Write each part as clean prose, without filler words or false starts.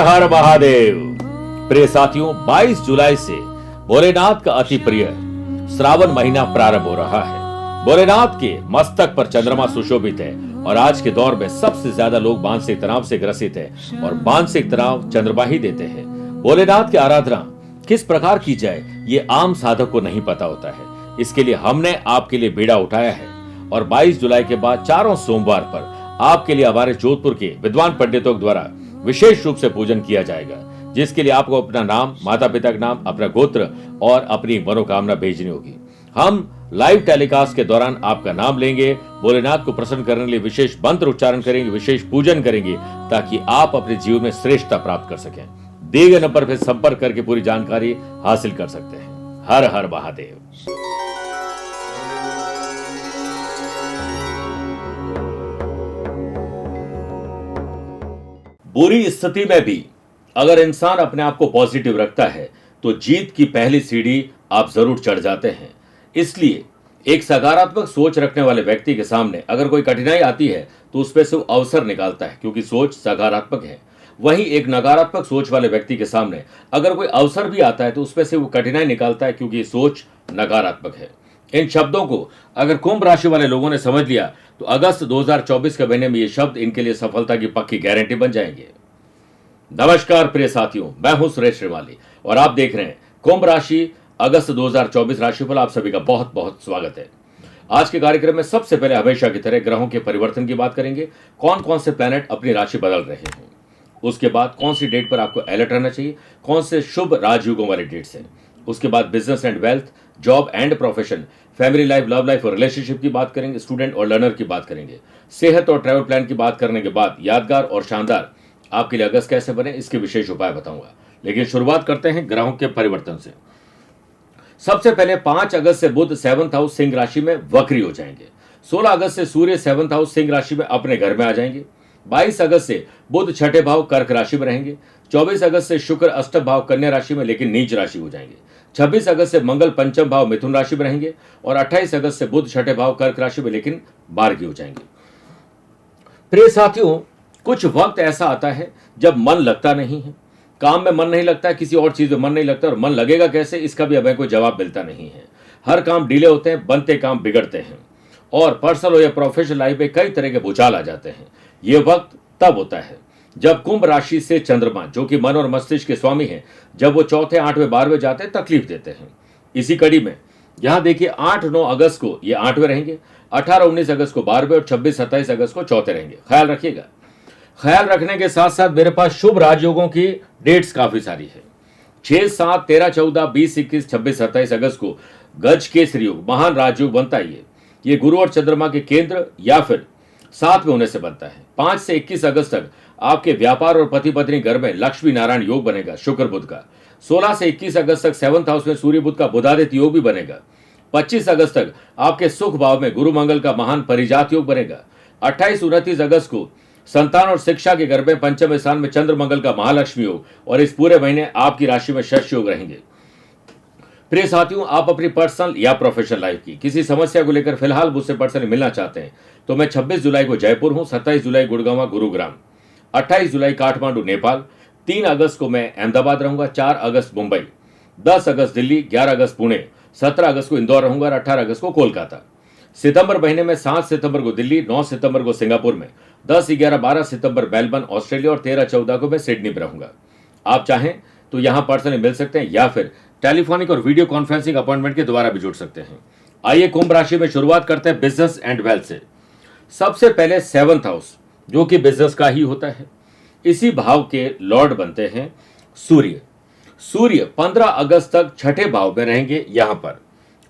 हर महादेव। प्रिय साथियों, 22 जुलाई से भोलेनाथ का अति प्रिय श्रावण महीना प्रारंभ हो रहा है। भोलेनाथ के मस्तक पर चंद्रमा सुशोभित है और आज के दौर में सबसे ज्यादा लोग मानसिक तनाव से ग्रसित हैं और मानसिक तनाव चंद्रमा ही देते हैं। भोलेनाथ की आराधना किस प्रकार की जाए ये आम साधक को नहीं पता होता है। इसके लिए हमने आपके लिए बीड़ा उठाया है और 22 जुलाई के बाद चारों सोमवार पर आपके लिए हमारे जोधपुर के विद्वान पंडितों द्वारा विशेष रूप से पूजन किया जाएगा, जिसके लिए आपको अपना नाम, माता पिता का नाम, अपना गोत्र और अपनी मनोकामना भेजनी होगी। हम लाइव टेलीकास्ट के दौरान आपका नाम लेंगे, भोलेनाथ को प्रसन्न करने के लिए विशेष मंत्र उच्चारण करेंगे, विशेष पूजन करेंगे ताकि आप अपने जीवन में श्रेष्ठता प्राप्त कर सकें। दिए गए नंबर पर संपर्क करके पूरी जानकारी हासिल कर सकते हैं। हर हर महादेव। बुरी स्थिति में भी अगर इंसान अपने आप को पॉजिटिव रखता है तो जीत की पहली सीढ़ी आप जरूर चढ़ जाते हैं। इसलिए एक सकारात्मक सोच रखने वाले व्यक्ति के सामने अगर कोई कठिनाई आती है तो उसमें से वो अवसर निकालता है, क्योंकि सोच सकारात्मक है। वहीं एक नकारात्मक सोच वाले व्यक्ति के सामने अगर कोई अवसर भी आता है तो उसमें से वो कठिनाई निकालता है, क्योंकि सोच नकारात्मक है। इन शब्दों को अगर कुंभ राशि वाले लोगों ने समझ लिया तो अगस्त 2024 के महीने में ये शब्द इनके लिए सफलता की पक्की गारंटी बन जाएंगे। नमस्कार प्रिय साथियों, मैं हूं सुरेश श्रीमाली और आप देख रहे हैं कुंभ राशि अगस्त 2024 राशिफल। आप सभी का बहुत बहुत स्वागत है। आज के कार्यक्रम में सबसे पहले हमेशा की तरह ग्रहों के परिवर्तन की बात करेंगे, कौन कौन से प्लैनेट अपनी राशि बदल रहे हैं। उसके बाद कौन सी डेट पर आपको अलर्ट रहना चाहिए, कौन से शुभ राजयुगों वाले डेट्स हैं। उसके बाद business and wealth, job and profession, family life, love life और रिलेशनशिप की बात करेंगे, स्टूडेंट और लर्नर की बात करेंगे। सेहत और ट्रैवल प्लान की बात करने के बाद यादगार और शानदार आपके लिए अगस्त कैसे बने इसके विशेष उपाय बताऊंगा। लेकिन शुरुआत करते हैं ग्रहों के परिवर्तन से। सबसे पहले 5 अगस्त से बुध 7th हाउस सिंह राशि में वक्री हो जाएंगे। 16 अगस्त से सूर्य 7th हाउस सिंह राशि में अपने घर में आ जाएंगे। 22 अगस्त से बुध छठे भाव कर्क राशि में रहेंगे। 24 अगस्त से शुक्र अष्टम भाव कन्या राशि में लेकिन नीच राशि हो जाएंगे। 26 अगस्त से मंगल पंचम भाव मिथुन राशि में रहेंगे और 28 अगस्त से बुध छठे भाव कर्क राशि में लेकिन बारगी हो जाएंगे। प्रिय साथियों, कुछ वक्त ऐसा आता है जब मन लगता नहीं है, काम में मन नहीं लगता है, किसी और चीज में मन नहीं लगता, और मन लगेगा कैसे इसका भी हमें कोई जवाब मिलता नहीं है। हर काम डिले होते हैं, बनते काम बिगड़ते हैं और पर्सनल हो या प्रोफेशनल लाइफ में कई तरह के भूचाल आ जाते हैं। ये वक्त तब होता है जब कुंभ राशि से चंद्रमा, जो कि मन और मस्तिष्क के स्वामी हैं, जब वो चौथे, 8वें, 12वें जाते हैं, तकलीफ देते हैं। इसी कड़ी में यहां देखिए 8-9 अगस्त को ये 8वें रहेंगे, 18-19 अगस्त को 12वें और 26-27 अगस्त को चौथे रहेंगे। ख्याल रखिएगा। ख्याल रखने के साथ साथ मेरे पास शुभ राजयोगों की डेट्स काफी सारी है। 6, 7, 13, 14, 20, 21, 26, 27 अगस्त को गज केसरी योग महान राजयोग बनता है। ये गुरु और चंद्रमा के केंद्र या फिर साथ में होने से बनता है। 5 से 21 अगस्त तक आपके व्यापार और पति पत्नी घर में लक्ष्मी नारायण योग बनेगा शुक्र बुध का। 16 से 21 अगस्त तक 7th हाउस में सूर्य बुध का बुधादित्य योग भी बनेगा। 25 अगस्त तक आपके सुख भाव में गुरु मंगल का महान परिजात योग बनेगा। 28-29 अगस्त को संतान और शिक्षा के घर में पंचम स्थान में चंद्र मंगल का महालक्ष्मी योग और इस पूरे महीने आपकी राशि में शश योग रहेंगे। प्रिय साथियों, आप अपनी पर्सनल या प्रोफेशनल लाइफ की किसी समस्या को लेकर फिलहाल मुझसे पर्सनली मिलना चाहते हैं तो मैं 26 जुलाई को जयपुर हूं, 27 जुलाई गुड़गांव गुरुग्राम, 28 जुलाई काठमांडू नेपाल, 3 अगस्त को मैं अहमदाबाद रहूंगा, 4 अगस्त मुंबई, 10 अगस्त दिल्ली, 11 अगस्त पुणे, 17 अगस्त को इंदौर रहूंगा और 18 अगस्त को कोलकाता। सितंबर महीने में 7 सितंबर को दिल्ली, 9 सितंबर को सिंगापुर में, 10, 11, 12 सितंबर मेलबर्न ऑस्ट्रेलिया और 13, 14 को मैं सिडनी में रहूंगा। आप चाहें तो यहां पर्सनली मिल सकते हैं या फिर टेलीफोनिक और वीडियो कॉन्फ्रेंसिंग अपॉइंटमेंट के द्वारा भी जुड़ सकते हैं। आइए कुंभ राशि में शुरुआत करते हैं बिजनेस एंड वेल्थ से। सबसे पहले 7th हाउस, जो कि बिजनेस का ही होता है, इसी भाव के लॉर्ड बनते हैं सूर्य। सूर्य 15 अगस्त तक छठे भाव में रहेंगे यहां पर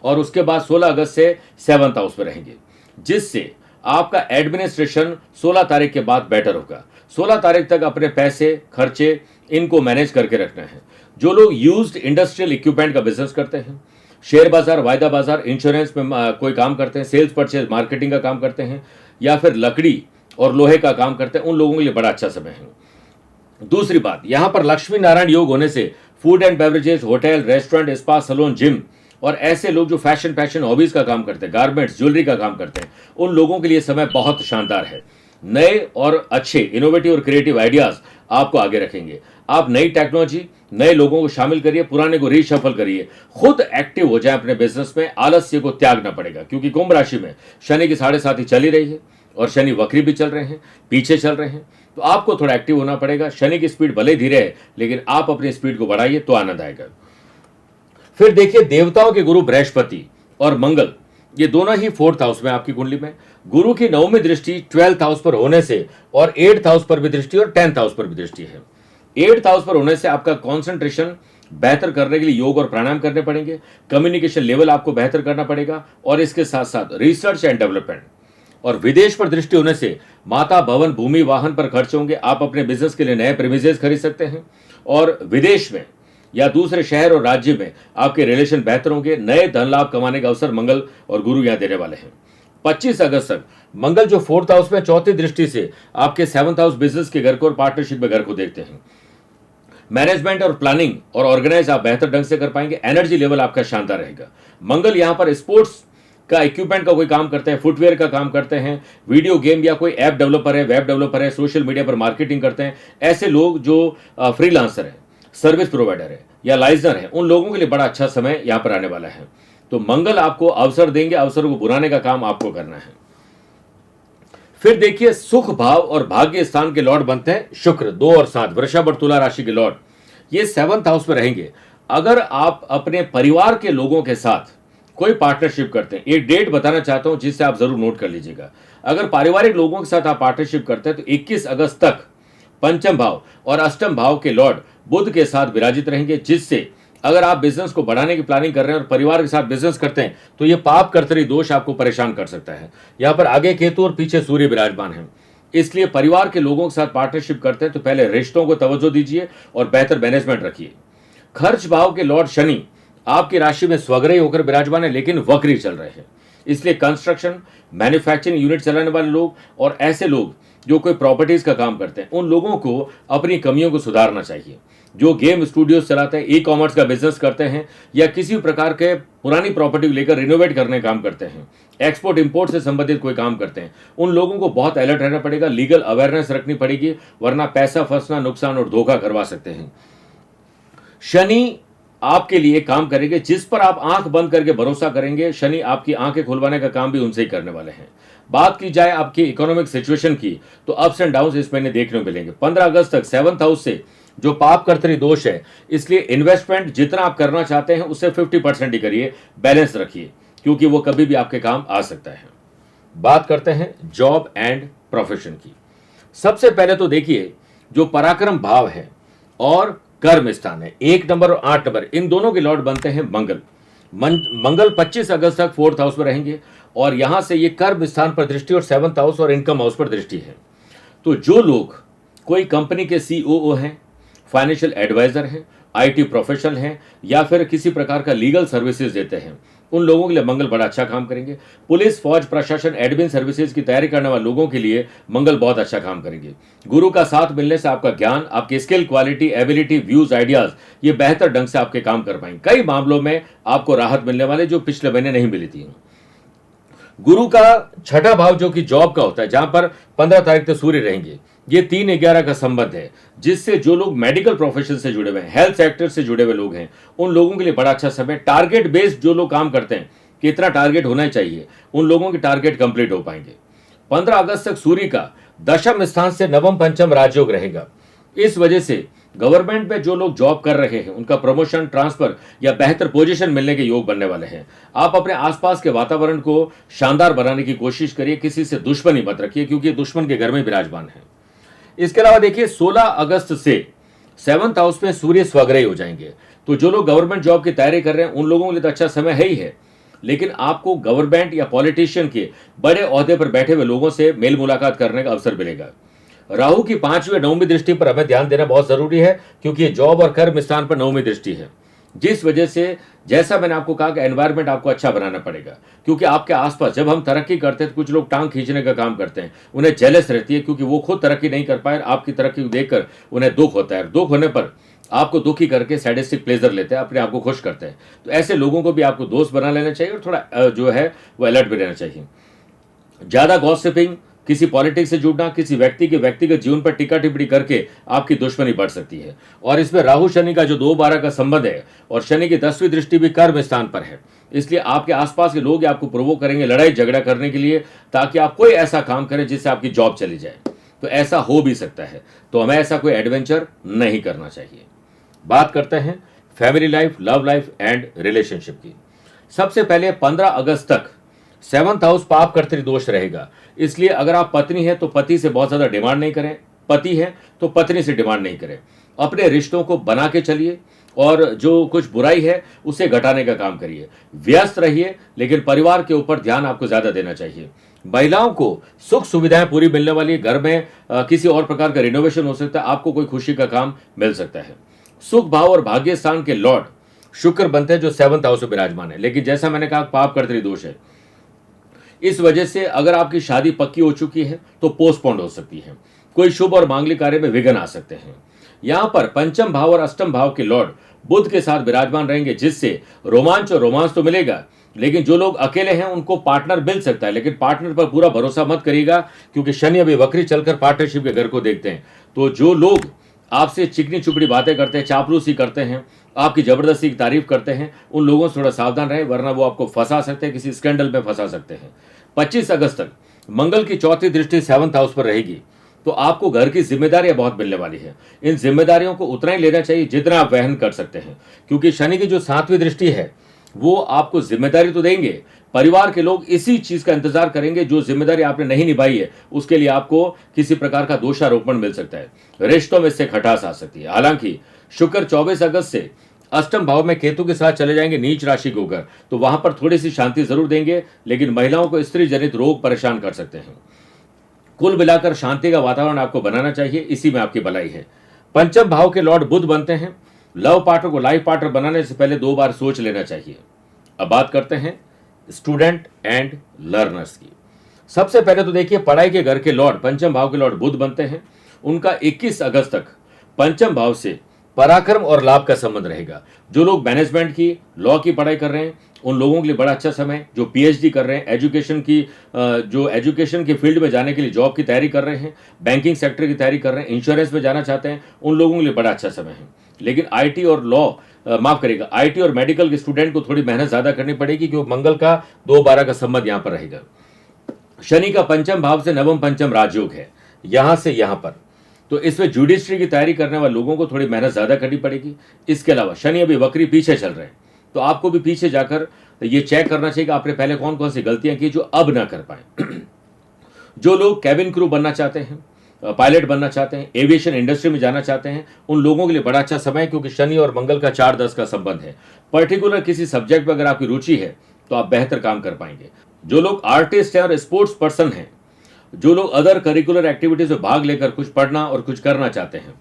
और उसके बाद 16 अगस्त से 7th हाउस में रहेंगे, जिससे आपका एडमिनिस्ट्रेशन 16 तारीख के बाद बेटर होगा। 16 तारीख तक अपने पैसे, खर्चे इनको मैनेज करके रखना है। जो लोग यूज्ड इंडस्ट्रियल इक्विपमेंट का बिजनेस करते हैं, शेयर बाजार, वायदा बाजार, इंश्योरेंस में कोई काम करते हैं, सेल्स परचेज मार्केटिंग का काम करते हैं या फिर लकड़ी और लोहे का काम करते हैं, उन लोगों के लिए बड़ा अच्छा समय है। दूसरी बात, यहां पर लक्ष्मी नारायण योग होने से food and beverages, hotel, restaurant, spa, salon, gym और ऐसे लोग जो फैशन हॉबीज का काम करते हैं, गारमेंट्स, ज्वेलरी का काम करते हैं, उन लोगों के लिए समय बहुत शानदार है। नए और अच्छे इनोवेटिव और क्रिएटिव आइडियाज आपको आगे रखेंगे। आप नई टेक्नोलॉजी, नए लोगों को शामिल करिए, पुराने को रीशफल करिए, खुद एक्टिव हो जाए अपने बिजनेस में, आलस्य को त्यागना पड़ेगा। क्योंकि कुंभ राशि में शनि की 7.5 चल ही रही है और शनि वक्री भी चल रहे हैं, पीछे चल रहे हैं, तो आपको थोड़ा एक्टिव होना पड़ेगा। शनि की स्पीड भले धीरे है, लेकिन आप अपनी स्पीड को बढ़ाइए तो आनंद आएगा। फिर देखिए, देवताओं के गुरु बृहस्पति और मंगल, ये दोनों ही 4th हाउस में आपकी कुंडली में। गुरु की 9वीं दृष्टि 12th हाउस पर होने से और 8th हाउस पर भी दृष्टि और 10th हाउस पर भी दृष्टि है। 8th हाउस पर होने से आपका कंसंट्रेशन बेहतर करने के लिए योग और प्राणायाम करने पड़ेंगे, कम्युनिकेशन लेवल आपको बेहतर करना पड़ेगा, और इसके साथ साथ रिसर्च एंड डेवलपमेंट। और विदेश पर दृष्टि होने से माता, भवन, भूमि, वाहन पर खर्च होंगे। आप अपने बिजनेस के लिए नए प्रीमिसेस खरीद सकते हैं और विदेश में या दूसरे शहर और राज्य में आपके रिलेशन बेहतर होंगे। नए धन लाभ कमाने का अवसर मंगल और गुरु यहां देने वाले हैं। 25 अगस्त तक मंगल जो 4th हाउस में 4थी दृष्टि से आपके 7th हाउस बिजनेस के घर को और पार्टनरशिप में घर को देखते हैं। मैनेजमेंट और प्लानिंग और ऑर्गेनाइज आप बेहतर ढंग से कर पाएंगे। एनर्जी लेवल आपका शानदार रहेगा। मंगल यहां पर स्पोर्ट्स का इक्विपमेंट का कोई काम करते हैं, फुटवेयर का काम करते हैं, वीडियो गेम या कोई ऐप डेवलपर है, वेब डेवलपर है, सोशल मीडिया पर मार्केटिंग करते हैं, ऐसे लोग जो फ्रीलांसर है, सर्विस प्रोवाइडर है या लाइजनर है, उन लोगों के लिए बड़ा अच्छा समय यहां पर आने वाला है। तो मंगल आपको अवसर देंगे, अवसरों को बुलाने का काम आपको करना है। फिर देखिए, सुख भाव और भाग्य स्थान के लॉर्ड बनते हैं शुक्र, 2 और 7, वृषभ और तुला राशि के लॉर्ड, ये 7th हाउस में रहेंगे। अगर आप अपने परिवार के लोगों के साथ कोई पार्टनरशिप करते हैं, एक डेट बताना चाहता हूं जिससे आप जरूर नोट कर लीजिएगा। अगर पारिवारिक लोगों के साथ आप पार्टनरशिप करते हैं तो 21 अगस्त तक पंचम भाव और अष्टम भाव के लॉर्ड बुध के साथ विराजित रहेंगे, जिससे अगर आप बिजनेस को बढ़ाने की प्लानिंग कर रहे हैं और परिवार के साथ बिजनेस करते हैं तो ये पाप कर्तरी दोष आपको परेशान कर सकता है। यहां पर आगे केतु और पीछे सूर्य विराजमान है, इसलिए परिवार के लोगों के साथ पार्टनरशिप करते हैं तो पहले रिश्तों को तवज्जो दीजिए और बेहतर मैनेजमेंट रखिए। खर्च भाव के लॉर्ड शनि आपकी राशि में स्वग्रही होकर विराजमान है, लेकिन वक्री चल रहे हैं, इसलिए कंस्ट्रक्शन, मैन्युफैक्चरिंग यूनिट चलाने वाले लोग और ऐसे लोग जो कोई प्रॉपर्टीज का काम करते हैं, उन लोगों को अपनी कमियों को सुधारना चाहिए। जो गेम स्टूडियोज चलाते हैं, ई कॉमर्स का बिजनेस करते हैं या किसी प्रकार के पुरानी प्रॉपर्टी को लेकर रिनोवेट करने का काम करते हैं, एक्सपोर्ट इंपोर्ट से संबंधित कोई काम करते हैं, उन लोगों को बहुत अलर्ट रहना पड़ेगा, लीगल अवेयरनेस रखनी पड़ेगी, वरना पैसा फंसना, नुकसान और धोखा करवा सकते हैं। शनि आपके लिए काम करेंगे, जिस पर आप आंख बंद करके भरोसा करेंगे, शनि आपकी आंखें खुलवाने का काम भी उनसे ही करने वाले हैं। बात की जाए आपकी इकोनॉमिक सिचुएशन की तो अप्स एंड डाउन्स इस महीने देखने को मिलेंगे। 15 अगस्त तक 7th हाउस से जो पाप कर्तरी दोष है, इसलिए इन्वेस्टमेंट जितना आप करना चाहते हैं उससे 50% ही करिए, बैलेंस रखिए, क्योंकि वो कभी भी आपके काम आ सकता है। बात करते हैं जॉब एंड प्रोफेशन की। सबसे पहले तो देखिए, जो पराक्रम भाव है और कर्म स्थान है, 1 नंबर और 8 नंबर, इन दोनों के लॉर्ड बनते हैं मंगल। मंगल 25 अगस्त तक 4th हाउस में रहेंगे और यहां से ये कर्म स्थान पर दृष्टि और 7th हाउस और इनकम हाउस पर दृष्टि है। तो जो लोग कोई कंपनी के सीओओ हैं, फाइनेंशियल एडवाइजर हैं, आईटी प्रोफेशनल हैं या फिर किसी प्रकार का लीगल सर्विसेज देते हैं, उन लोगों के लिए मंगल बड़ा अच्छा काम करेंगे। पुलिस, फौज, प्रशासन, एडमिन सर्विसेज की तैयारी करने वाले लोगों के लिए मंगल बहुत अच्छा काम करेंगे। गुरु का साथ मिलने से आपका ज्ञान, आपकी skill, quality, ability, views, ideas, ये बेहतर ढंग से आपके काम कर पाएंगे। कई मामलों में आपको राहत मिलने वाले जो पिछले महीने नहीं मिली थी। गुरु का 6ठा भाव जो कि जॉब का होता है, जहां पर 15 तारीख तक सूर्य रहेंगे, ये 3-11 का संबंध है, जिससे जो लोग मेडिकल प्रोफेशन से जुड़े हुए हैं, हेल्थ सेक्टर से जुड़े हुए लोग हैं, उन लोगों के लिए बड़ा अच्छा समय। टारगेट बेस्ड जो लोग काम करते हैं, कितना टारगेट होना चाहिए, उन लोगों के टारगेट कंप्लीट हो पाएंगे। 15 अगस्त तक सूर्य का दशम स्थान से नवम पंचम राजयोग रहेगा। इस वजह से गवर्नमेंट में जो लोग जॉब कर रहे हैं, उनका प्रमोशन, ट्रांसफर या बेहतर पोजीशन मिलने के योग बनने वाले हैं। आप अपने आसपास के वातावरण को शानदार बनाने की कोशिश करिए, किसी से दुश्मनी मत रखिए, क्योंकि दुश्मन के घर में विराजमान है। इसके अलावा देखिए, 16 अगस्त से 7th हाउस में सूर्य स्वग्रही हो जाएंगे। तो जो लोग गवर्नमेंट जॉब की तैयारी कर रहे हैं, उन लोगों के लिए तो अच्छा समय है ही है, लेकिन आपको गवर्नमेंट या पॉलिटिशियन के बड़े ओहदे पर बैठे हुए लोगों से मेल मुलाकात करने का अवसर मिलेगा। राहु की 5वीं और 9वीं दृष्टि पर हमें ध्यान देना बहुत जरूरी है, क्योंकि ये जॉब और कर्म स्थान पर 9वीं दृष्टि है, जिस वजह से जैसा मैंने आपको कहा कि एनवायरनमेंट आपको अच्छा बनाना पड़ेगा। क्योंकि आपके आसपास जब हम तरक्की करते हैं तो कुछ लोग टांग खींचने का काम करते हैं, उन्हें जेलस रहती है, क्योंकि वो खुद तरक्की नहीं कर पाए, आपकी तरक्की को देखकर उन्हें दुख होता है। दुख होने पर आपको दुखी करके सैडिस्टिक प्लेजर लेते हैं, अपने आप को खुश करते हैं। तो ऐसे लोगों को भी आपको दोस्त बना लेना चाहिए और थोड़ा जो है वो अलर्ट भी रहना चाहिए। ज्यादा गॉसिपिंग, किसी पॉलिटिक्स से जुड़ना, किसी व्यक्ति के व्यक्तिगत जीवन पर टिक्का टिप्पणी करके आपकी दुश्मनी बढ़ सकती है। और इसमें राहु शनि का जो 2-12 का संबंध है और शनि की 10वीं दृष्टि भी कर्म स्थान पर है, इसलिए आपके आसपास के लोग आपको प्रोवोक करेंगे लड़ाई झगड़ा करने के लिए, ताकि आप कोई ऐसा काम करें जिससे आपकी जॉब चली जाए। तो ऐसा हो भी सकता है, तो हमें ऐसा कोई एडवेंचर नहीं करना चाहिए। बात करते हैं family life, love life and relationship की। सबसे पहले 15 अगस्त तक 7th हाउस पाप कर्तरी दोष रहेगा, इसलिए अगर आप पत्नी है तो पति से बहुत ज्यादा डिमांड नहीं करें, पति है तो पत्नी से डिमांड नहीं करें। अपने रिश्तों को बना के चलिए और जो कुछ बुराई है उसे घटाने का काम करिए। व्यस्त रहिए, लेकिन परिवार के ऊपर ध्यान आपको ज्यादा देना चाहिए। महिलाओं को सुख सुविधाएं पूरी मिलने वाली है। घर में किसी और प्रकार का रिनोवेशन हो सकता है, आपको कोई खुशी का काम मिल सकता है। सुख भाव और भाग्य स्थान के लॉर्ड शुक्र बनते हैं जो 7th हाउस में विराजमान है, लेकिन जैसा मैंने कहा पाप कर्तरी दोष है, इस वजह से अगर आपकी शादी पक्की हो चुकी है तो पोस्टपोन्ड हो सकती है। कोई शुभ और मांगलिक कार्य में विघ्न आ सकते हैं। यहां पर पंचम भाव और अष्टम भाव के लॉर्ड बुध के साथ विराजमान रहेंगे, जिससे रोमांच और रोमांस तो मिलेगा, लेकिन जो लोग अकेले हैं उनको पार्टनर मिल सकता है। लेकिन पार्टनर पर पूरा भरोसा मत करिएगा, क्योंकि शनि अभी वक्री चलकर पार्टनरशिप के घर को देखते हैं। तो जो लोग आपसे चिकनी चुपड़ी बातें करते हैं, चापलूसी करते हैं, आपकी जबरदस्ती की तारीफ करते हैं, उन लोगों से थोड़ा सावधान रहें, वरना वो आपको फंसा सकते हैं, किसी स्कैंडल में फंसा सकते हैं। 25 अगस्त तक मंगल की चौथी दृष्टि 7th हाउस पर रहेगी, तो आपको घर की जिम्मेदारियां बहुत मिलने वाली है। इन जिम्मेदारियों को उतना ही लेना चाहिए जितना आप वहन कर सकते हैं, क्योंकि शनि की जो 7वीं दृष्टि है वो आपको जिम्मेदारी तो देंगे, परिवार के लोग इसी चीज का इंतजार करेंगे। जो जिम्मेदारी आपने नहीं निभाई है उसके लिए आपको किसी प्रकार का दोषारोपण मिल सकता है, रिश्तों में इससे खटास आ सकती है। हालांकि शुक्र 24 अगस्त से अष्टम भाव में केतु के साथ चले जाएंगे नीच राशि को होकर, तो वहां पर थोड़ी सी शांति जरूर देंगे, लेकिन महिलाओं को स्त्री जनित रोग परेशान कर सकते हैं। कुल मिलाकर शांति का वातावरण आपको बनाना चाहिए, इसी में आपकी भलाई है। पंचम भाव के लॉर्ड बुध बनते हैं। लव पार्टनर को लाइफ पार्टनर बनाने से पहले 2 बार सोच लेना चाहिए। अब बात करते हैं स्टूडेंट एंड लर्नर्स की। सबसे पहले तो देखिए, पढ़ाई के घर के लॉर्ड पंचम भाव के लॉर्ड बुध बनते हैं। उनका 21 अगस्त तक पंचम भाव से पराक्रम और लाभ का संबंध रहेगा। जो लोग मैनेजमेंट की, लॉ की पढ़ाई कर रहे हैं, उन लोगों के लिए बड़ा अच्छा समय। जो पीएचडी कर रहे हैं, एजुकेशन की फील्ड में जाने के लिए जॉब की तैयारी कर रहे हैं, बैंकिंग सेक्टर की तैयारी कर रहे हैं, इंश्योरेंस में जाना चाहते हैं, उन लोगों के लिए बड़ा अच्छा समय है। लेकिन आईटी और लॉ आईटी और मेडिकल के स्टूडेंट को थोड़ी मेहनत ज्यादा करनी पड़ेगी, क्योंकि मंगल का 2-12 का संबंध यहां पर रहेगा। शनि का पंचम भाव से नवम पंचम राजयोग है, यहां से यहां पर, तो इसमें जुडिशरी की तैयारी करने वाले लोगों को थोड़ी मेहनत ज्यादा करनी पड़ेगी। इसके अलावा शनि अभी वक्री पीछे चल रहे हैं, तो आपको भी पीछे जाकर ये चेक करना चाहिए कि आपने पहले कौन कौन सी गलतियां की जो अब ना कर पाए। जो लोग कैबिन क्रू बनना चाहते हैं, पायलट बनना चाहते हैं, एविएशन इंडस्ट्री में जाना चाहते हैं, उन लोगों के लिए बड़ा अच्छा समय है, क्योंकि शनि और मंगल का 4-10 का संबंध है। पर्टिकुलर किसी सब्जेक्ट में अगर आपकी रुचि है तो आप बेहतर काम कर पाएंगे। जो लोग आर्टिस्ट हैं और स्पोर्ट्स पर्सन हैं, जो लोग अदर करिकुलर एक्टिविटीज में भाग लेकर कुछ पढ़ना और कुछ करना चाहते हैं,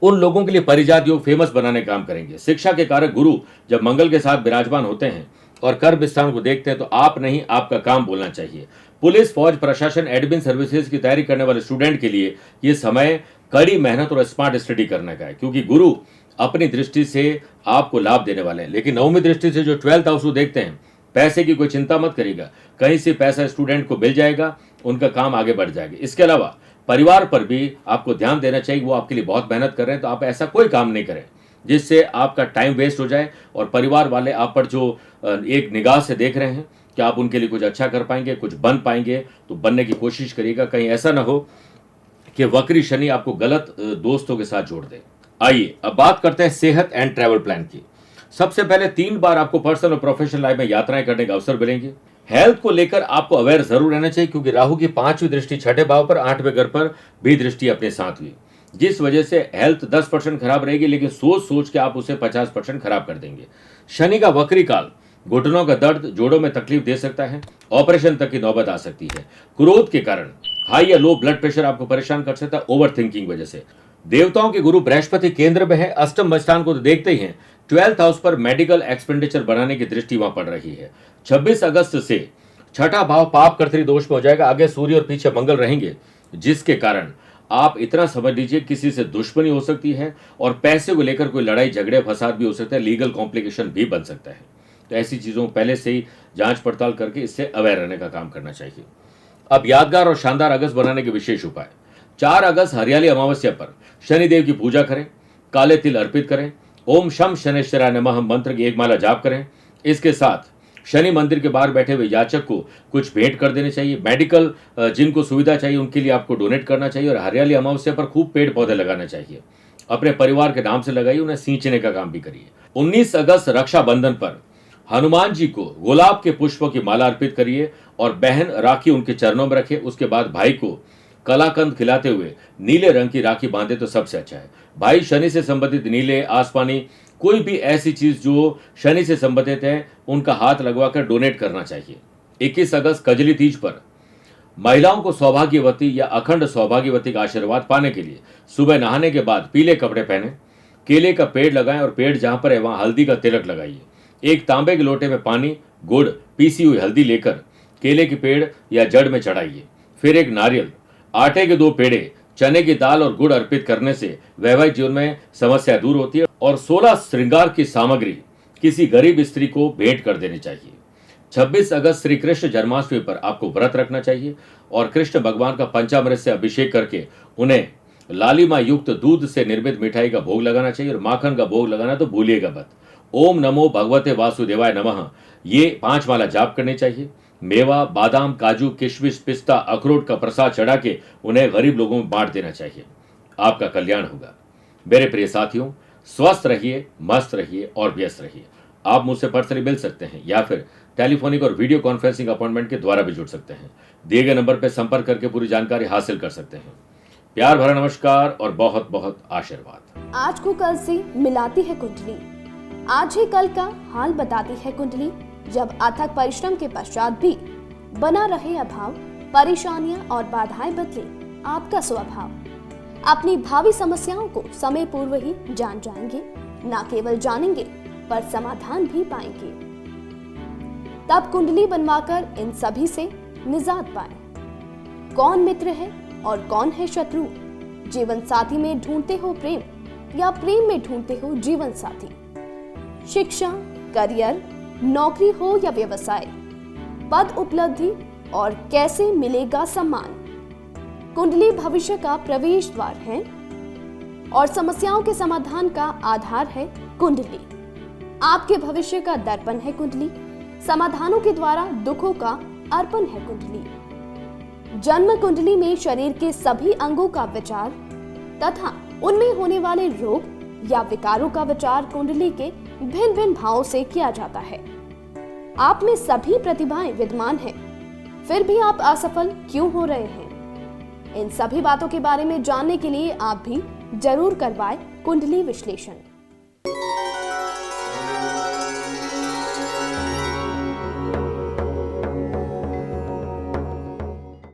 उन लोगों के लिए परिजात योग फेमस बनाने का काम करेंगे। शिक्षा के कारक गुरु जब मंगल के साथ विराजमान होते हैं और कर्म स्थान को देखते हैं, तो आप नहीं आपका काम बोलना चाहिए। पुलिस, फौज, प्रशासन, एडमिन सर्विसेज की तैयारी करने वाले स्टूडेंट के लिए ये समय कड़ी मेहनत और स्मार्ट स्टडी करने का है, क्योंकि गुरु अपनी दृष्टि से आपको लाभ देने वाले हैं। लेकिन नवमी दृष्टि से जो 12th हाउस को देखते हैं, पैसे की कोई चिंता मत करिएगा, कहीं से पैसा स्टूडेंट को मिल जाएगा, उनका काम आगे बढ़ जाएगा। इसके अलावा परिवार पर भी आपको ध्यान देना चाहिए, वो आपके लिए बहुत मेहनत कर रहे हैं, तो आप ऐसा कोई काम नहीं करें जिससे आपका टाइम वेस्ट हो जाए और परिवार वाले आप पर जो एक निगाह से देख रहे हैं कि आप उनके लिए कुछ अच्छा कर पाएंगे, कुछ बन पाएंगे, तो बनने की कोशिश करिएगा। कहीं ऐसा ना हो कि वक्री शनि आपको गलत दोस्तों के साथ जोड़ दे। आइए अब बात करते हैं सेहत एंड ट्रैवल प्लान की। सबसे पहले 3 बार आपको पर्सनल और प्रोफेशनल लाइफ में यात्राएं करने का अवसर मिलेंगे। हेल्थ को लेकर आपको अवेयर जरूर रहना चाहिए, क्योंकि राहु की 5वीं दृष्टि 6ठे भाव पर, 8वें घर पर भी दृष्टि अपने साथ हुई, जिस वजह से हेल्थ 10% खराब रहेगी, लेकिन सोच सोच के आप उसे 50% खराब कर देंगे। शनि का वक्री काल घुटनों का दर्द, जोड़ों में तकलीफ दे सकता है, ऑपरेशन तक की नौबत आ सकती है। क्रोध के कारण हाई या लो ब्लड प्रेशर आपको परेशान कर सकता है, ओवर थिंकिंग वजह से। देवताओं के गुरु बृहस्पति केंद्र में है, अष्टम स्थान को तो देखते ही हैं, 12th हाउस पर मेडिकल एक्सपेंडिचर बढ़ाने की दृष्टि वहां पड़ रही है। 26 अगस्त से 6ठा भाव पाप कर्तरी दोष में हो जाएगा, आगे सूर्य और पीछे मंगल रहेंगे, जिसके कारण आप इतना समझ लीजिए किसी से दुश्मनी हो सकती है और पैसे को लेकर कोई लड़ाई झगड़े फसाद भी हो सकता है, लीगल कॉम्प्लिकेशन भी बन सकता है। तो ऐसी चीजों को पहले से ही जांच पड़ताल करके इससे अवेयर रहने का काम करना चाहिए। अब यादगार और शानदार अगस्त बनाने के विशेष उपाय। 4 अगस्त हरियाली अमावस्या पर शनिदेव की पूजा करें, काले तिल अर्पित करें, ओम शम शनेश्वराय नमः मंत्र की एक माला जाप करें। इसके साथ शनि मंदिर के बाहर बैठे हुए याचक को कुछ भेंट कर देने चाहिए। मेडिकल जिनको सुविधा चाहिए उनके लिए आपको डोनेट करना चाहिए और हरियाली अमावस्या पर खूब पेड़ पौधे लगाने चाहिए। अपने परिवार के नाम से लगाइए, उन्हें सींचने का काम भी करिए। 19 अगस्त रक्षाबंधन पर हनुमान जी को गुलाब के पुष्पों की माला अर्पित करिए और बहन राखी उनके चरणों में रखे। उसके बाद भाई को कलाकंद खिलाते हुए नीले रंग की राखी बांधे तो सबसे अच्छा है। भाई शनि से संबंधित नीले, आसमानी, कोई भी ऐसी चीज जो शनि से संबंधित है उनका हाथ लगवाकर डोनेट करना चाहिए। 21 अगस्त कजली तीज पर महिलाओं को सौभाग्यवती या अखंड सौभाग्यवती का आशीर्वाद पाने के लिए सुबह नहाने के बाद पीले कपड़े पहने, केले का पेड़ लगाएं और पेड़ जहां पर है वहां हल्दी का तिलक लगाइए। एक तांबे के लोटे में पानी, गुड़, पीसी हुई हल्दी लेकर केले के पेड़ या जड़ में चढ़ाइए। फिर एक नारियल, आटे के 2 पेड़े, चने की दाल और गुड़ अर्पित करने से वैवाहिक जीवन में समस्या दूर होती है। और 16 श्रृंगार की सामग्री किसी गरीब स्त्री को भेंट कर देनी चाहिए। 26 अगस्त श्री कृष्ण जन्माष्टमी पर आपको व्रत रखना चाहिए और कृष्ण भगवान का पंचामृत से अभिषेक करके उन्हें लालिमा युक्त दूध से निर्मित मिठाई का भोग लगाना चाहिए और माखन का भोग लगाना तो भूलिएगा मत। ओम नमो भगवते वासुदेवाय नमः ये 5 माला जाप करनी चाहिए। मेवा, बादाम, काजू, किशमिश, पिस्ता, अखरोट का प्रसाद चढ़ा के उन्हें गरीब लोगों में बांट देना चाहिए। आपका कल्याण होगा। मेरे प्रिय साथियों, स्वस्थ रहिए, मस्त रहिए और व्यस्त रहिए। आप मुझसे पर्सनली मिल सकते हैं या फिर टेलीफोनिक और वीडियो कॉन्फ्रेंसिंग अपॉइंटमेंट के द्वारा भी जुड़ सकते हैं। दिए गए नंबर पर संपर्क करके पूरी जानकारी हासिल कर सकते हैं। प्यार भरा नमस्कार और बहुत बहुत आशीर्वाद। आज को कल से मिलाती है कुंडली, आज ही कल का हाल बताती है कुंडली। जब अथक परिश्रम के पश्चात भी बना रहे अभाव, परेशानियां और बाधाएं बदले आपका स्वभाव, अपनी भावी समस्याओं को समय पूर्व ही जान जाएंगे। न केवल जानेंगे पर समाधान भी पाएंगे। तब कुंडली बनवाकर इन सभी से निजात पाएं। कौन मित्र है और कौन है शत्रु? जीवन साथी में ढूंढते हो प्रेम या प्रेम में ढूंढते हो जीवन साथी? शिक्षा, करियर, नौकरी हो या व्यवसाय, पद उपलब्धि और कैसे मिलेगा सम्मान? कुंडली भविष्य का प्रवेश द्वार है और समस्याओं के समाधान का आधार है कुंडली। आपके भविष्य का दर्पण है कुंडली, समाधानों के द्वारा दुखों का अर्पण है कुंडली। जन्म कुंडली में शरीर के सभी अंगों का विचार तथा उनमें होने वाले रोग या विकारों का विचार कुंडली के भिन्न भिन्न भावों से किया जाता है। आप में सभी प्रतिभाएं विद्यमान हैं, फिर भी आप असफल क्यों हो रहे हैं? इन सभी बातों के बारे में जानने के लिए आप भी जरूर करवाएं कुंडली विश्लेषण।